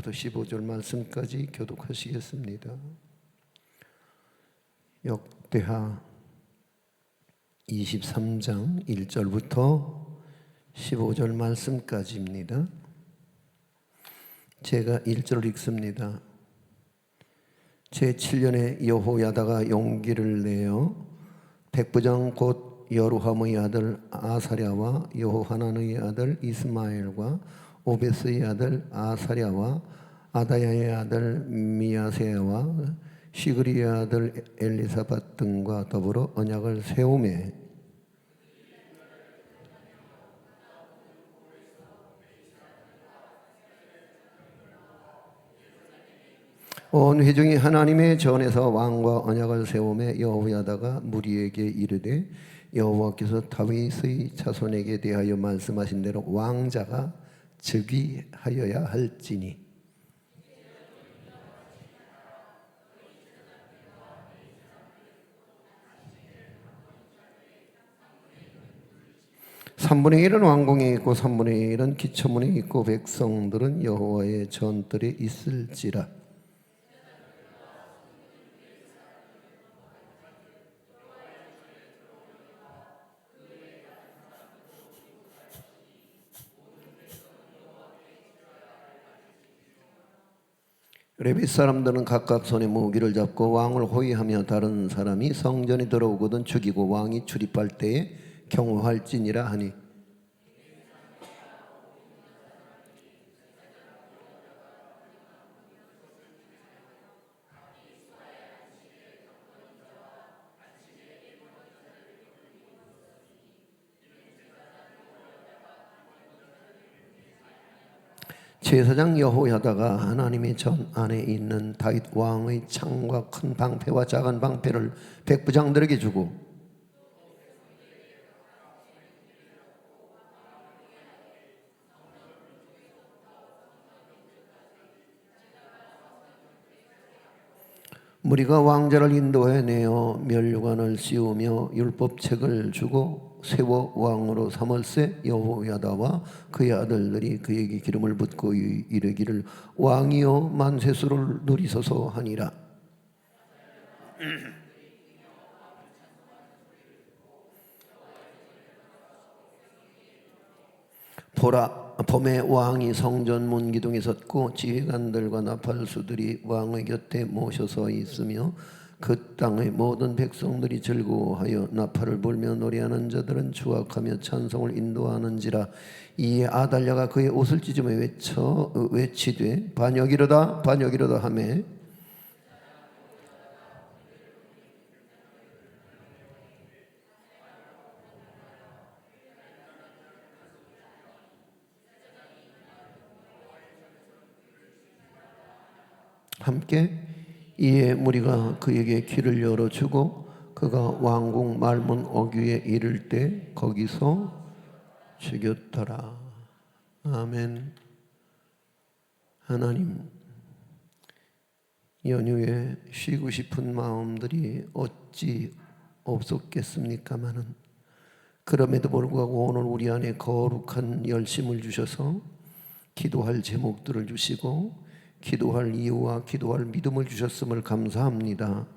1절부터 15절 말씀까지 교독하시겠습니다. 역대하 23장 1절부터 15절 말씀까지입니다. 제가 1절을 읽습니다. 제7년에 여호야다가 용기를 내어 백부장 곧 여로함의 아들 아사랴와 여호하난의 아들 이스마엘과 오베스의 아들 아사랴와 아다야의 아들 미야세와 시그리의 아들 엘리사밧 등과 더불어 언약을 세우매 온 회중이 하나님의 전에서 왕과 언약을 세우매 여호야다가 무리에게 이르되 여호와께서 다윗의 자손에게 대하여 말씀하신 대로 왕자가 즉위하여야 할지니 삼분의 일은 왕궁에 있고 3분의 1은 기초문에 있고 백성들은 여호와의 전뜰에 있을지라. 레위 사람들은 각각 손에 무기를 잡고 왕을 호위하며 다른 사람이 성전에 들어오거든 죽이고 왕이 출입할 때에 경호할지니라 하니 제사장 여호야다가 하나님의 전 안에 있는 다윗 왕의 창과 큰 방패와 작은 방패를 백부장들에게 주고 무리가 왕자를 인도해 내어 면류관을 씌우며 율법책을 주고 세워 왕으로 삼을세 여호야다와 그의 아들들이 그에게 기름을 붓고 이르기를 왕이여 만세수를 누리소서 하니라. 보라, 봄에 왕이 성전 문 기둥에 섰고 지휘관들과 나팔수들이 왕의 곁에 모셔서 있으며 그 땅의 모든 백성들이 즐거워하여 나팔을 불며 노래하는 자들은 주악하며 찬송을 인도하는지라. 이에 아달랴가 그의 옷을 찢으며 외치되 반역이로다 반역이로다 하매 함께 이에 무리가 그에게 길을 열어주고 그가 왕궁 말문 어귀에 이를 때 거기서 죽였더라. 아멘. 하나님, 연휴에 쉬고 싶은 마음들이 어찌 없었겠습니까마는 그럼에도 불구하고 오늘 우리 안에 거룩한 열심을 주셔서 기도할 제목들을 주시고 기도할 이유와 기도할 믿음을 주셨음을 감사합니다.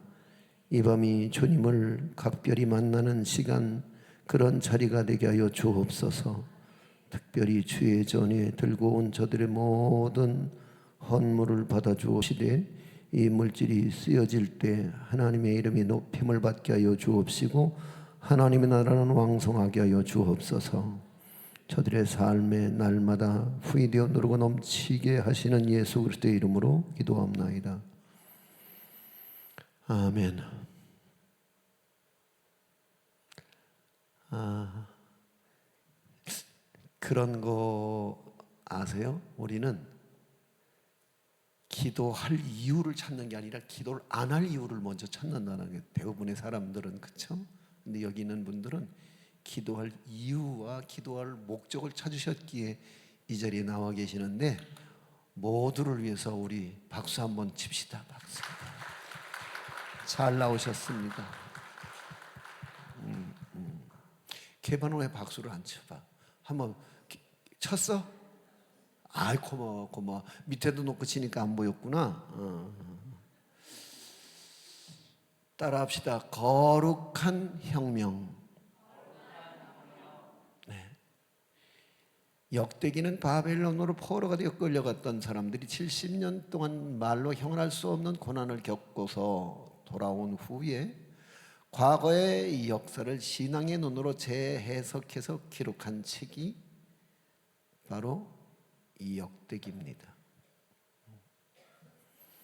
이 밤이 주님을 각별히 만나는 시간, 그런 자리가 되게 하여 주옵소서. 특별히 주의 전에 들고 온 저들의 모든 헌물을 받아 주옵시되 이 물질이 쓰여질 때 하나님의 이름이 높임을 받게 하여 주옵시고 하나님의 나라는 왕성하게 하여 주옵소서. 저들의 삶에 날마다 후이되어 누르고 넘치게 하시는 예수 그리스도의 이름으로 기도합나이다. 아멘. 그런 거 아세요? 우리는 기도할 이유를 찾는 게 아니라 기도를 안 할 이유를 먼저 찾는다는 게 대부분의 사람들은, 그렇죠? 근데 여기 있는 분들은 기도할 이유와 기도할 목적을 찾으셨기에 이 자리에 나와 계시는데 모두를 위해서 우리 박수 한번 칩시다. 박수. 잘 나오셨습니다. 개반은 왜 박수를 안 쳐봐? 한번 쳤어? 아이 고마워 고마워. 밑에도 놓고 치니까 안 보였구나. 따라합시다. 거룩한 혁명. 네. 역대기는 바벨론으로 포로가 되어 끌려갔던 사람들이 70년 동안 말로 형언할 수 없는 고난을 겪고서 돌아온 후에 과거의 역사를 신앙의 눈으로 재해석해서 기록한 책이 바로 이 역대기입니다.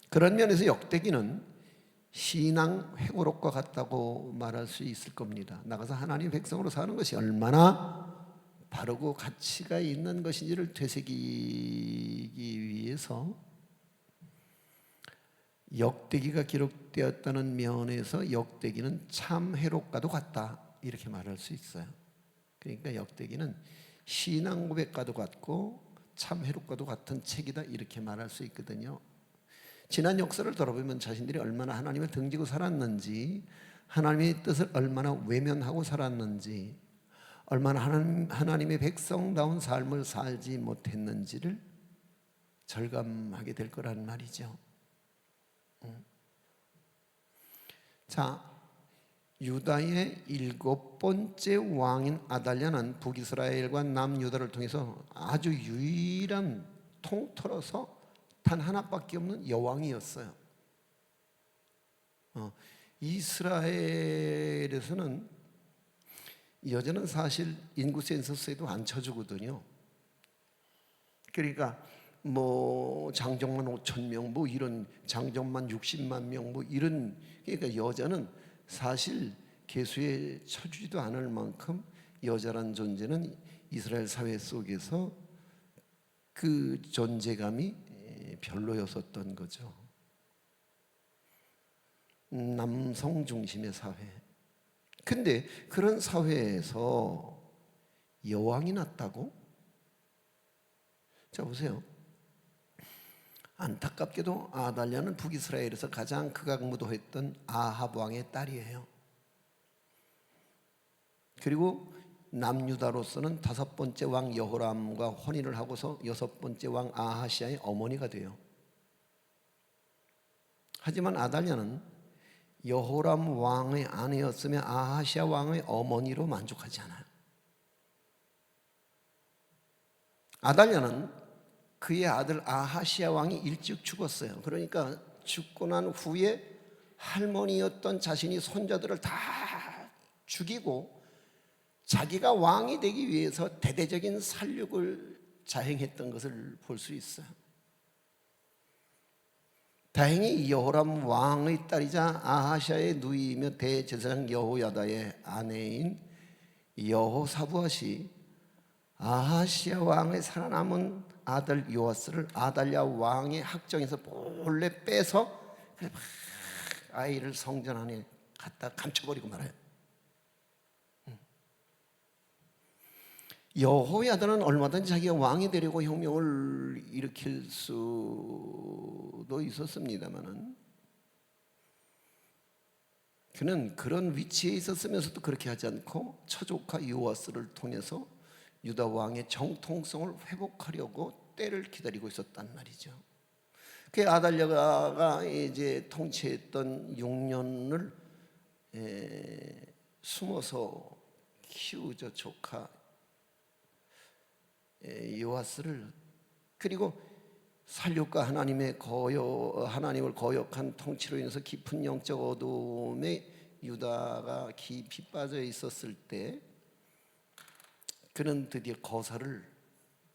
그런 면에서 역대기는 신앙 회고록과 같다고 말할 수 있을 겁니다. 나가서 하나님 백성으로 사는 것이 얼마나 바르고 가치가 있는 것인지를 되새기기 위해서 역대기가 기록되었다는 면에서 역대기는 참 회록과도 같다 이렇게 말할 수 있어요. 그러니까 역대기는 신앙 고백과도 같고 참 회록과도 같은 책이다 이렇게 말할 수 있거든요. 지난 역사를 돌아보면 자신들이 얼마나 하나님을 등지고 살았는지, 하나님의 뜻을 얼마나 외면하고 살았는지, 얼마나 하나님의 백성다운 삶을 살지 못했는지를 절감하게 될 거란 말이죠. 자, 유다의 7번째 왕인 아달랴는 북이스라엘과 남유다를 통해서 아주 유일한 통틀어서 단 하나밖에 없는 여왕이었어요. 이스라엘에서는 여자는 사실 인구 센서스에도 안 쳐주거든요. 그러니까 뭐 장정만 5천 명, 뭐 이런 장정만 60만 명, 뭐 이런 그러니까 여자는 사실 계수에 쳐주지도 않을 만큼 여자란 존재는 이스라엘 사회 속에서 그 존재감이 별로였었던 거죠. 남성 중심의 사회. 근데 그런 사회에서 여왕이 났다고? 자 보세요. 안타깝게도 아달랴는 북이스라엘에서 가장 극악무도했던 아합 왕의 딸이에요. 그리고 남유다로서는 5번째 왕 여호람과 혼인을 하고서 6번째 왕 아하시아의 어머니가 돼요. 하지만 아달랴는 여호람 왕의 아내였으며 아하시아 왕의 어머니로 만족하지 않아요. 아달랴는 그의 아들 아하시아 왕이 일찍 죽었어요. 그러니까 죽고 난 후에 할머니였던 자신이 손자들을 다 죽이고 자기가 왕이 되기 위해서 대대적인 살육을 자행했던 것을 볼 수 있어요. 다행히 여호람 왕의 딸이자 아하시아의 누이이며 대제사장 여호야다의 아내인 여호사부앗이 아하시아 왕의 살아남은 아들 요아스를 아달랴 왕의 학정에서 몰래 빼서 아이를 성전 안에 갖다 감춰버리고 말아요. 여호야다는 얼마든지 자기가 왕이 되려고 혁명을 일으킬 수도 있었습니다만은 그는 그런 위치에 있었으면서도 그렇게 하지 않고 처조카 요아스를 통해서 유다 왕의 정통성을 회복하려고 때를 기다리고 있었단 말이죠. 그 아달랴가 이제 통치했던 6년을 숨어서 키우죠. 조카 요아스를. 그리고 살육과 하나님을 거역한 통치로 인해서 깊은 영적 어둠에 유다가 깊이 빠져 있었을 때 그는 드디어 거사를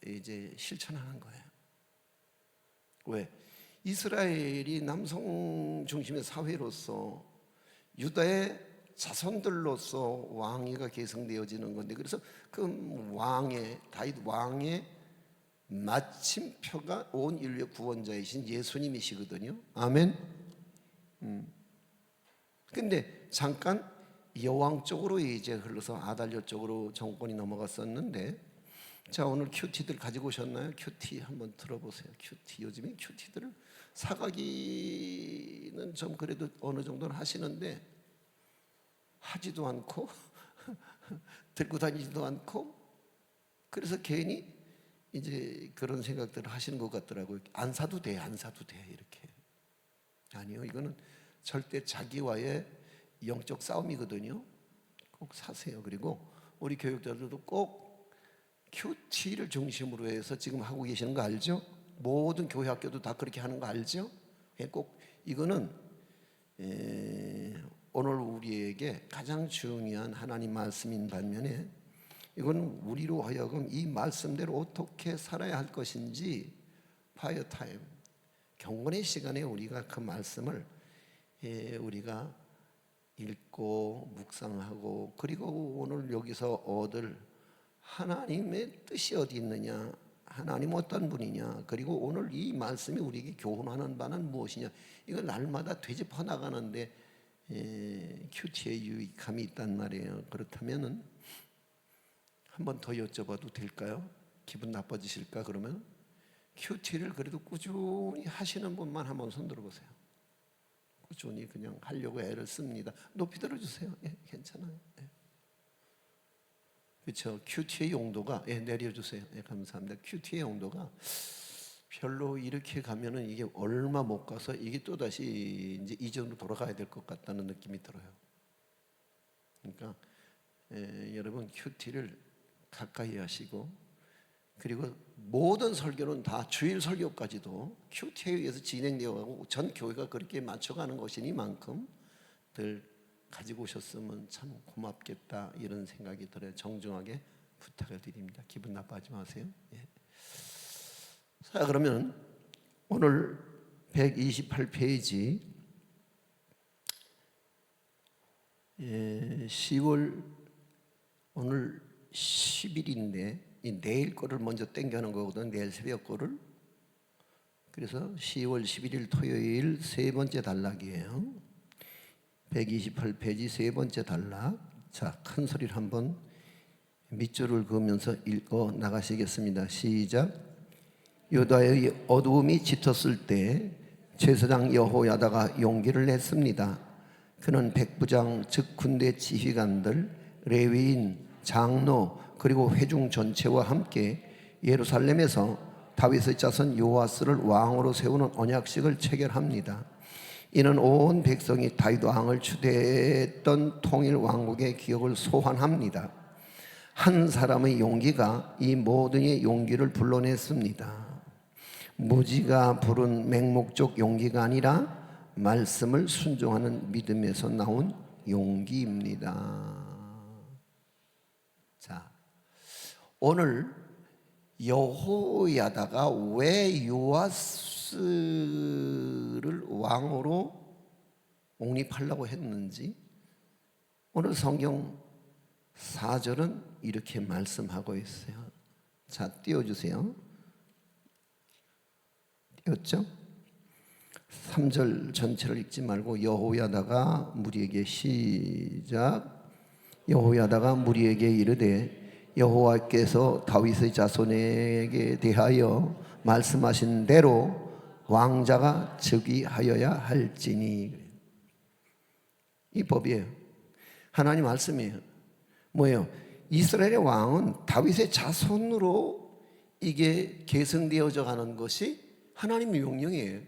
이제 실천하는 거예요. 왜? 이스라엘이 남성 중심의 사회로서 유다의 자손들로서 왕위가 계승되어지는 건데, 그래서 그 다윗 왕의 마침표가 온 인류의 구원자이신 예수님이시거든요. 아멘. 근데 잠깐 여왕 쪽으로 이제 흘러서 아달랴 쪽으로 정권이 넘어갔었는데, 자 오늘 큐티들 가지고 오셨나요? 큐티 한번 들어보세요. 큐티 요즘에 큐티들을 사가기는 좀 그래도 어느 정도는 하시는데 하지도 않고 들고 다니지도 않고, 그래서 괜히 이제 그런 생각들을 하시는 것 같더라고요. 안 사도 돼, 안 사도 돼 이렇게. 아니요, 이거는 절대 자기와의 영적 싸움이거든요. 꼭 사세요. 그리고 우리 교육자들도 꼭 큐티를 중심으로 해서 지금 하고 계시는 거 알죠? 모든 교회 학교도 다 그렇게 하는 거 알죠? 꼭 이거는 오늘 우리에게 가장 중요한 하나님 말씀인 반면에 이건 우리로 하여금 이 말씀대로 어떻게 살아야 할 것인지 파이어 타임, 경건의 시간에 우리가 그 말씀을 우리가 읽고 묵상하고, 그리고 오늘 여기서 얻을 하나님의 뜻이 어디 있느냐, 하나님 어떤 분이냐, 그리고 오늘 이 말씀이 우리에게 교훈하는 바는 무엇이냐, 이걸 날마다 되짚어 나가는데 큐티의 유익함이 있단 말이에요. 그렇다면은 한 번 더 여쭤봐도 될까요? 기분 나빠지실까? 그러면 큐티를 그래도 꾸준히 하시는 분만 한번 손 들어보세요. 꾸준히 그냥 하려고 애를 씁니다. 높이 들어주세요. 예, 괜찮아요. 예. 그렇죠. 큐티의 용도가, 예, 내려주세요. 예, 감사합니다. 큐티의 용도가 별로 이렇게 가면은 이게 얼마 못 가서 이게 또 다시 이제 이전으로 돌아가야 될 것 같다는 느낌이 들어요. 그러니까 여러분 큐티를 가까이 하시고, 그리고 모든 설교는 다 주일 설교까지도 큐티에 의해서 진행되어 가고 전 교회가 그렇게 맞춰가는 것이니만큼 늘 가지고 오셨으면 참 고맙겠다 이런 생각이 들어요. 정중하게 부탁을 드립니다. 기분 나빠하지 마세요. 예. 자, 그러면 오늘 128페이지 10월 오늘 10일인데 내일 거를 먼저 땡겨는 거거든. 내일 새벽 거를. 그래서 10월 11일 토요일 세 번째 단락이에요. 128페이지 세 번째 단락. 자, 큰 소리를 한번 밑줄을 그으면서 읽어 나가시겠습니다. 시작. 유다의 어두움이 짙었을 때 제사장 여호야다가 용기를 냈습니다. 그는 백부장 즉 군대 지휘관들, 레위인, 장로 그리고 회중 전체와 함께 예루살렘에서 다윗의 자손 요아스를 왕으로 세우는 언약식을 체결합니다. 이는 온 백성이 다윗 왕을 추대했던 통일 왕국의 기억을 소환합니다. 한 사람의 용기가 이 모든의 용기를 불러냈습니다. 무지가 부른 맹목적 용기가 아니라 말씀을 순종하는 믿음에서 나온 용기입니다. 자, 오늘 여호야다가 왜 요아스를 왕으로 옹립하려고 했는지 오늘 성경 4절은 이렇게 말씀하고 있어요. 자, 띄워주세요. 띄웠죠? 3절 전체를 읽지 말고 여호야다가 무리에게 시작. 여호야다가 무리에게 이르되 여호와께서 다윗의 자손에게 대하여 말씀하신 대로 왕자가 즉위하여야 할지니. 이 법이에요. 하나님 말씀이에요. 뭐예요? 이스라엘의 왕은 다윗의 자손으로 이게 계승되어져 가는 것이 하나님의 명령이에요.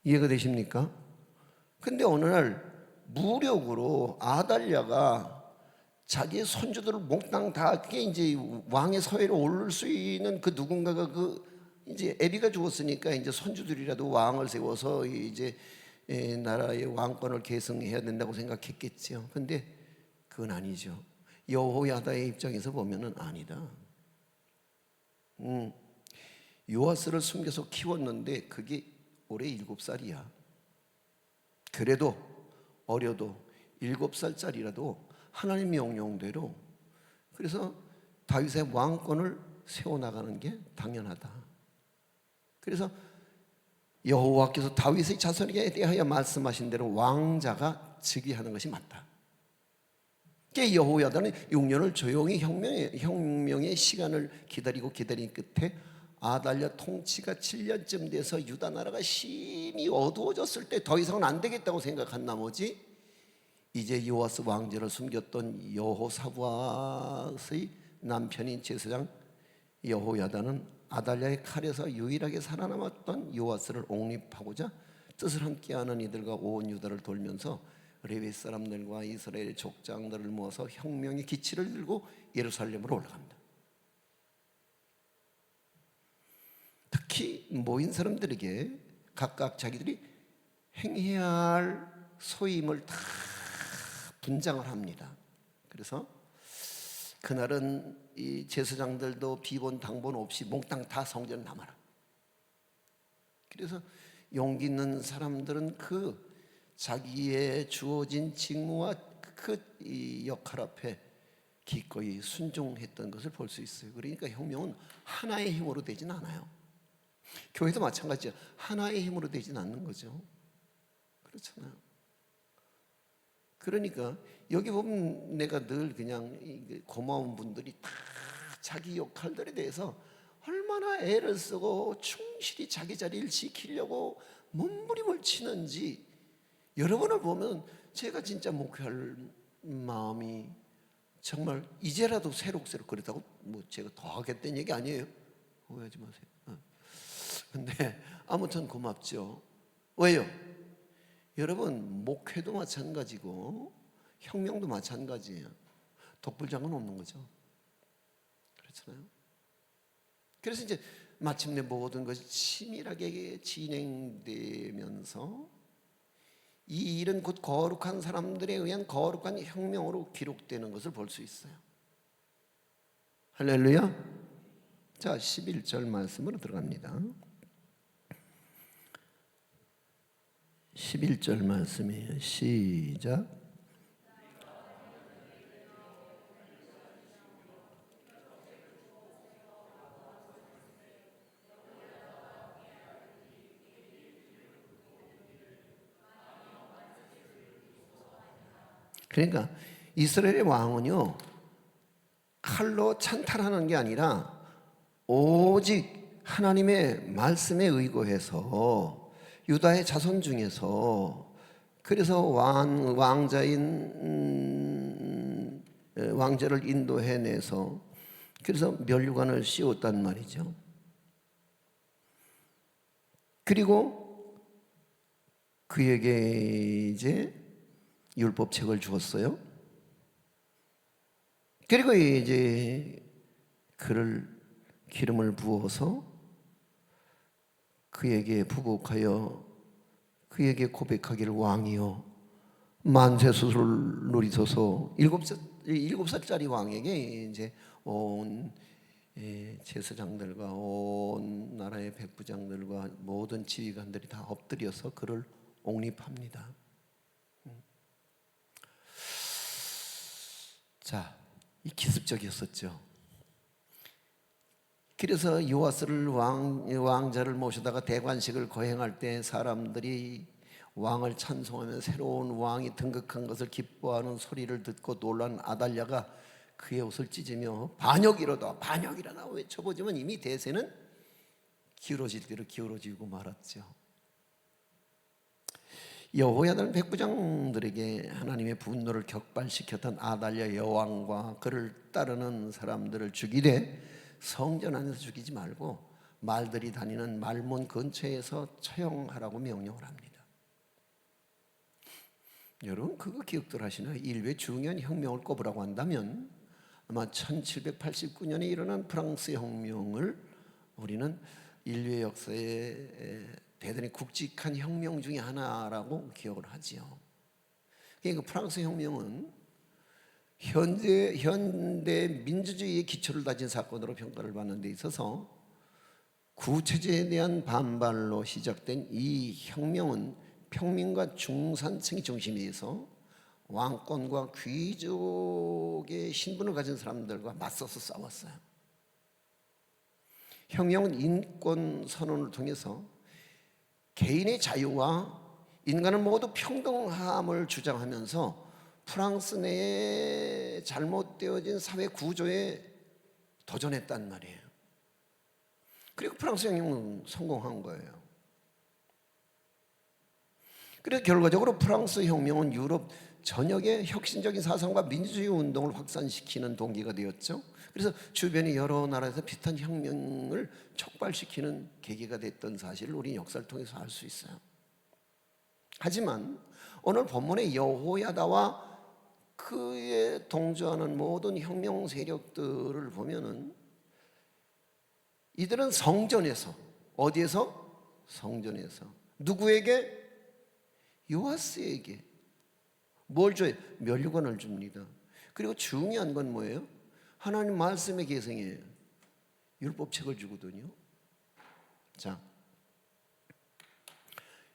이해가 되십니까? 근데 어느 날 무력으로 아달랴가 자기의 손주들을 몽땅 다 그게 이제 왕의 서열에 오를 수 있는 그 누군가가 그 이제 애비가 죽었으니까 이제 손주들이라도 왕을 세워서 이제 나라의 왕권을 계승해야 된다고 생각했겠죠. 근데 그건 아니죠. 여호야다의 입장에서 보면은 아니다. 요아스를 숨겨서 키웠는데 그게 올해 7살이야. 그래도 어려도 7살짜리라도 하나님 명령대로 그래서 다윗의 왕권을 세워나가는 게 당연하다. 그래서 여호와께서 다윗의 자손에게 대하여 말씀하신 대로 왕자가 즉위하는 것이 맞다. 여호야다는 6년을 조용히 혁명의 시간을 기다린 끝에 아달랴 통치가 7년쯤 돼서 유다 나라가 심히 어두워졌을 때 더 이상은 안 되겠다고 생각한 나머지 이제 요아스 왕제를 숨겼던 여호사밧의 남편인 제사장 여호야다는 아달랴의 칼에서 유일하게 살아남았던 요아스를 옹립하고자 뜻을 함께하는 이들과 온 유다를 돌면서 레위 사람들과 이스라엘의 족장들을 모아서 혁명의 기치를 들고 예루살렘으로 올라갑니다. 특히 모인 사람들에게 각각 자기들이 행해야 할 소임을 다 분장을 합니다. 그래서 그날은 이 제사장들도 비본 당본 없이 몽땅 다 성전에 남아라. 그래서 용기 있는 사람들은 그 자기의 주어진 직무와 그 이 역할 앞에 기꺼이 순종했던 것을 볼 수 있어요. 그러니까 혁명은 하나의 힘으로 되진 않아요. 교회도 마찬가지죠. 하나의 힘으로 되진 않는 거죠. 그렇잖아요. 그러니까 여기 보면 내가 늘 그냥 고마운 분들이 다 자기 역할들에 대해서 얼마나 애를 쓰고 충실히 자기 자리를 지키려고 몸부림을 치는지 여러분을 보면 제가 진짜 목회할 마음이 정말 이제라도 새록새록 그렇다고 뭐 제가 더 하겠다는 얘기 아니에요. 오해하지 마세요. 근데 아무튼 고맙죠. 왜요? 여러분 목회도 마찬가지고 혁명도 마찬가지예요. 독불장은 없는 거죠. 그렇잖아요. 그래서 이제 마침내 모든 것이 치밀하게 진행되면서 이 일은 곧 거룩한 사람들에 의한 거룩한 혁명으로 기록되는 것을 볼 수 있어요. 할렐루야. 자, 11절 말씀으로 들어갑니다. 11절 말씀이에요. 시작. 그러니까 이스라엘의 왕은요 칼로 찬탈하는 게 아니라 오직 하나님의 말씀에 의거해서 유다의 자손 중에서 그래서 왕자를 인도해내서 그래서 면류관을 씌웠단 말이죠. 그리고 그에게 이제 율법책을 주었어요. 그리고 이제 그를 기름을 부어서 그에게 부복하여 그에게 고백하기를 왕이여 만세수를 누리소서. 7살짜리 왕에게 이제 온 제사장들과 온 나라의 백부장들과 모든 지휘관들이 다 엎드려서 그를 옹립합니다. 자, 이 기습적이었었죠. 그래서 요아스를 왕자를 모셔다가 대관식을 거행할 때 사람들이 왕을 찬송하며 새로운 왕이 등극한 것을 기뻐하는 소리를 듣고 놀란 아달랴가 그의 옷을 찢으며 반역이로다 반역이라나 외쳐보지만 이미 대세는 기울어질 대로 기울어지고 말았죠. 여호야다는 백부장들에게 하나님의 분노를 격발시켰던 아달랴 여왕과 그를 따르는 사람들을 죽이되 성전 안에서 죽이지 말고 말들이 다니는 말문 근처에서 처형하라고 명령을 합니다. 여러분 그거 기억들 하시나요? 인류의 중요한 혁명을 꼽으라고 한다면 아마 1789년에 일어난 프랑스 혁명을 우리는 인류의 역사에 대단히 굵직한 혁명 중에 하나라고 기억을 하지요. 그러니까 프랑스 혁명은 현대 민주주의의 기초를 다진 사건으로 평가를 받는 데 있어서 구체제에 대한 반발로 시작된 이 혁명은 평민과 중산층이 중심에서 왕권과 귀족의 신분을 가진 사람들과 맞서서 싸웠어요. 혁명은 인권 선언을 통해서 개인의 자유와 인간은 모두 평등함을 주장하면서 프랑스 내에 잘못되어진 사회 구조에 도전했단 말이에요. 그리고 프랑스 혁명은 성공한 거예요. 그래서 결과적으로 프랑스 혁명은 유럽 전역의 혁신적인 사상과 민주주의 운동을 확산시키는 동기가 되었죠. 그래서 주변의 여러 나라에서 비슷한 혁명을 촉발시키는 계기가 됐던 사실을 우리 역사를 통해서 알 수 있어요. 하지만 오늘 본문의 여호야다와 그에 동조하는 모든 혁명 세력들을 보면은 이들은 성전에서, 어디에서? 성전에서 누구에게? 요아스에게 뭘 줘요? 면류관을 줍니다. 그리고 중요한 건 뭐예요? 하나님 말씀의 계승이에요. 율법책을 주거든요. 자,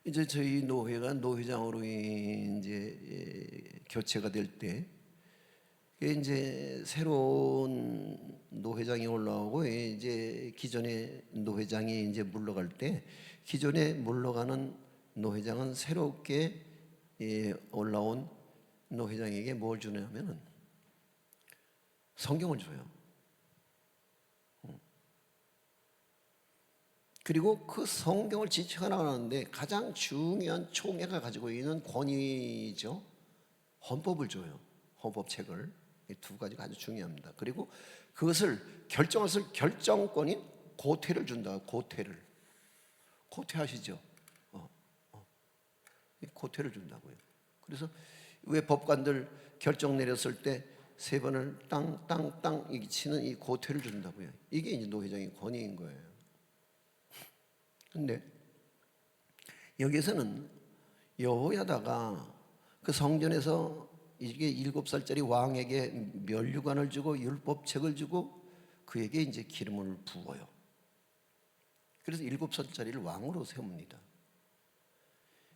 이제 저희 노회가 노회장으로 이제 교체가 될 때, 이제 새로운 노회장이 올라오고 이제 기존의 노회장이 이제 물러갈 때, 기존에 물러가는 노회장은 새롭게 올라온 노회장에게 뭘 주냐면은 성경을 줘요. 그리고 그 성경을 지켜가 나가는데 가장 중요한 총회가 가지고 있는 권위죠. 헌법을 줘요. 헌법책을. 이 두 가지가 아주 중요합니다. 그리고 그것을 결정할 결정권인 고퇴를 준다. 고퇴를. 고퇴하시죠. 고퇴를 준다고요. 그래서 왜 법관들 결정 내렸을 때 세 번을 땅 치는 이 고퇴를 준다고요. 이게 이제 노회장의 권위인 거예요. 근데 여기서는 여호야다가 그 성전에서 이게 7살짜리 왕에게 면류관을 주고 율법책을 주고 그에게 이제 기름을 부어요. 그래서 7살짜리를 왕으로 세웁니다.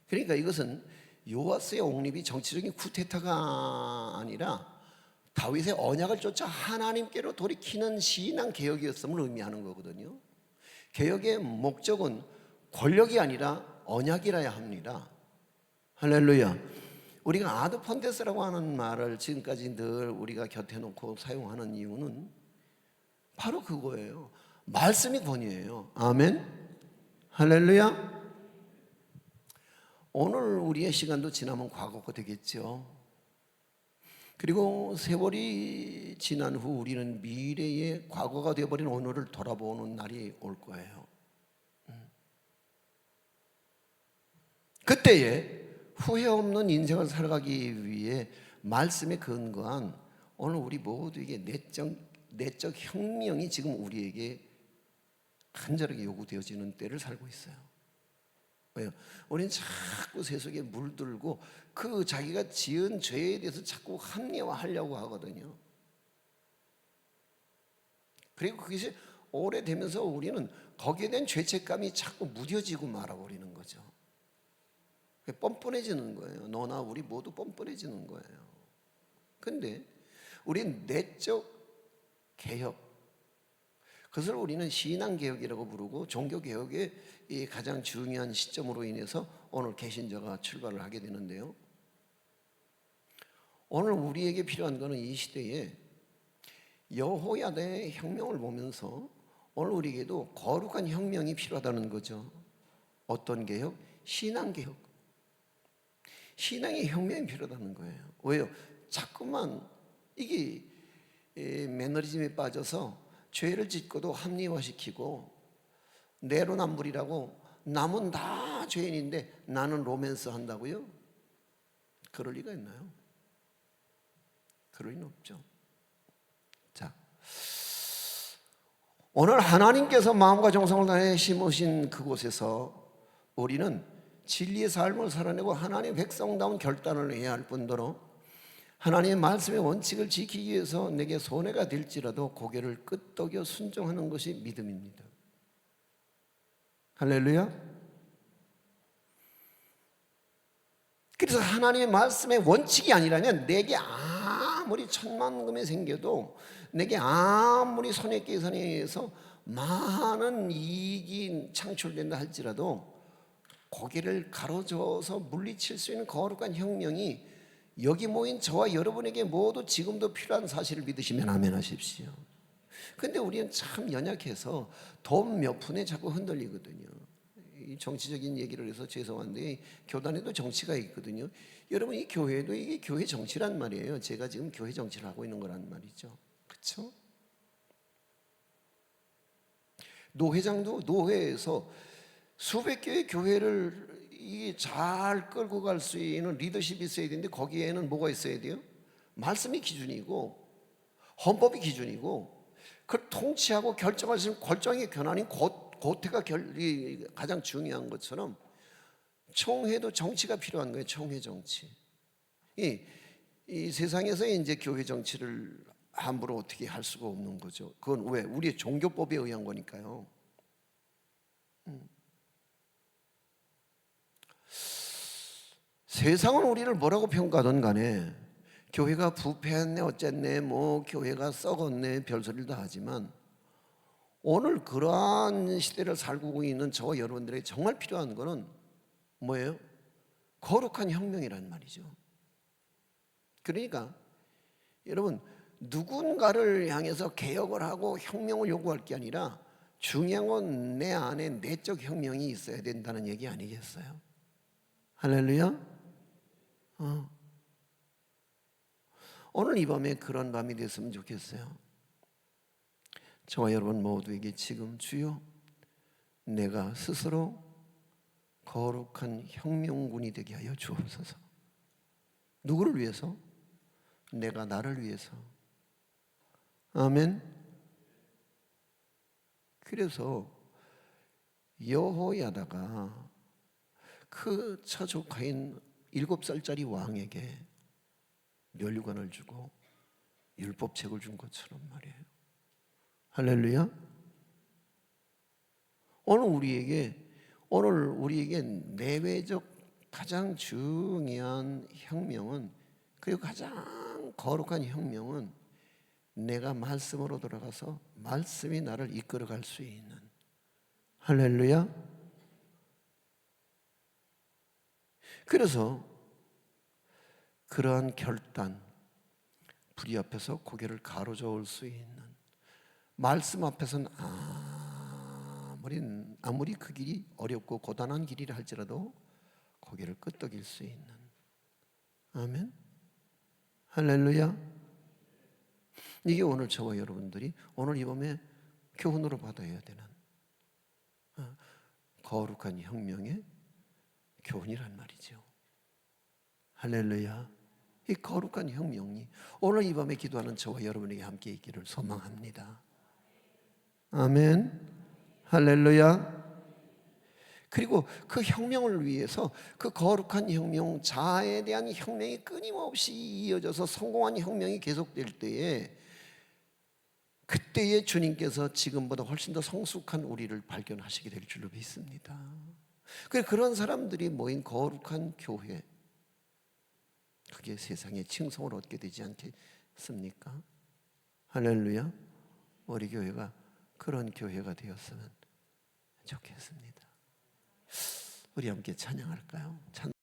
그러니까 이것은 요아스의 옹립이 정치적인 쿠데타가 아니라 다윗의 언약을 쫓아 하나님께로 돌이키는 신앙 개혁이었음을 의미하는 거거든요. 개혁의 목적은 권력이 아니라 언약이라야 합니다. 할렐루야. 우리가 아드펀데스라고 하는 말을 지금까지 늘 우리가 곁에 놓고 사용하는 이유는 바로 그거예요. 말씀이 권위예요. 아멘. 할렐루야. 오늘 우리의 시간도 지나면 과거가 되겠죠. 그리고 세월이 지난 후 우리는 미래의 과거가 되어버린 오늘을 돌아보는 날이 올 거예요. 그때에 후회 없는 인생을 살아가기 위해 말씀에 근거한 오늘 우리 모두에게 내적 혁명이 지금 우리에게 간절하게 요구되어지는 때를 살고 있어요. 왜요? 우리는 자꾸 세속에 물들고 그 자기가 지은 죄에 대해서 자꾸 합리화하려고 하거든요. 그리고 그것이 오래되면서 우리는 거기에 대한 죄책감이 자꾸 무뎌지고 말아버리는 거죠. 뻔뻔해지는 거예요. 너나 우리 모두 뻔뻔해지는 거예요. 근데 우리는 내적 개혁, 그것을 우리는 신앙개혁이라고 부르고 종교개혁의 이 가장 중요한 시점으로 인해서 오늘 개신자가 출발을 하게 되는데요. 오늘 우리에게 필요한 것은 이 시대에 여호야다의 혁명을 보면서 오늘 우리에게도 거룩한 혁명이 필요하다는 거죠. 어떤 개혁? 신앙개혁. 신앙의 혁명이 필요하다는 거예요. 왜요? 자꾸만 이게 매너리즘에 빠져서 죄를 짓고도 합리화시키고 내로남불이라고 남은 다 죄인인데 나는 로맨스 한다고요? 그럴 리가 있나요? 그럴 리는 없죠. 자, 오늘 하나님께서 마음과 정성을 다해 심으신 그곳에서 우리는 진리의 삶을 살아내고 하나님의 백성다운 결단을 해야 할 뿐더러 하나님의 말씀의 원칙을 지키기 위해서 내게 손해가 될지라도 고개를 끄덕여 순종하는 것이 믿음입니다. 할렐루야. 그래서 하나님의 말씀의 원칙이 아니라면 내게 아무리 천만금이 생겨도 내게 아무리 손해계산에 의해서 많은 이익이 창출된다 할지라도 고개를 가로저어서 물리칠 수 있는 거룩한 혁명이 여기 모인 저와 여러분에게 모두 지금도 필요한 사실을 믿으시면 아멘 하십시오. 근데 우리는 참 연약해서 돈 몇 푼에 자꾸 흔들리거든요. 이 정치적인 얘기를 해서 죄송한데 교단에도 정치가 있거든요. 여러분 이 교회도 이게 교회 정치란 말이에요. 제가 지금 교회 정치를 하고 있는 거란 말이죠. 그렇죠? 노회장도 노회에서 수백 개의 교회를 이게 잘 끌고 갈 수 있는 리더십이 있어야 되는데 거기에는 뭐가 있어야 돼요? 말씀이 기준이고 헌법이 기준이고 그걸 통치하고 결정할 수 있는 결정의 권한인 고태가 가장 중요한 것처럼 총회도 정치가 필요한 거예요. 총회 정치. 이 세상에서 이제 교회 정치를 함부로 어떻게 할 수가 없는 거죠. 그건 왜? 우리의 종교법에 의한 거니까요. 세상은 우리를 뭐라고 평가하든 간에 교회가 부패했네 어쨌네 뭐 교회가 썩었네 별소리를 다 하지만 오늘 그러한 시대를 살고 있는 저와 여러분들에게 정말 필요한 거는 뭐예요? 거룩한 혁명이란 말이죠. 그러니까 여러분 누군가를 향해서 개혁을 하고 혁명을 요구할 게 아니라 중요한 건 내 안에 내적 혁명이 있어야 된다는 얘기 아니겠어요? 할렐루야. 오늘 이 밤에 그런 밤이 됐으면 좋겠어요. 저와 여러분 모두에게 지금 주여 내가 스스로 거룩한 혁명군이 되게 하여 주옵소서. 누구를 위해서? 내가 나를 위해서. 아멘. 그래서 여호야다가 그 처조카인 7살짜리 왕에게 면류관을 주고 율법책을 준 것처럼 말이에요. 할렐루야. 오늘 우리에게 내외적 가장 중요한 혁명은, 그리고 가장 거룩한 혁명은 내가 말씀으로 돌아가서 말씀이 나를 이끌어갈 수 있는. 할렐루야. 그래서 그러한 결단, 불의 앞에서 고개를 가로저을 수 있는, 말씀 앞에서는 아무리 그 길이 어렵고 고단한 길이라 할지라도 고개를 끄덕일 수 있는. 아멘. 할렐루야. 이게 오늘 저와 여러분들이 오늘 이 밤에 교훈으로 받아야 되는 거룩한 혁명의 교훈이란 말이죠. 할렐루야. 이 거룩한 혁명이 오늘 이 밤에 기도하는 저와 여러분에게 함께 있기를 소망합니다. 아멘. 할렐루야. 그리고 그 혁명을 위해서 그 거룩한 혁명, 자아에 대한 혁명이 끊임없이 이어져서 성공한 혁명이 계속될 때에, 그때에 주님께서 지금보다 훨씬 더 성숙한 우리를 발견하시게 될 줄로 믿습니다. 그런 사람들이 모인 거룩한 교회, 그게 세상에 칭송을 얻게 되지 않겠습니까? 할렐루야. 우리 교회가 그런 교회가 되었으면 좋겠습니다. 우리 함께 찬양할까요?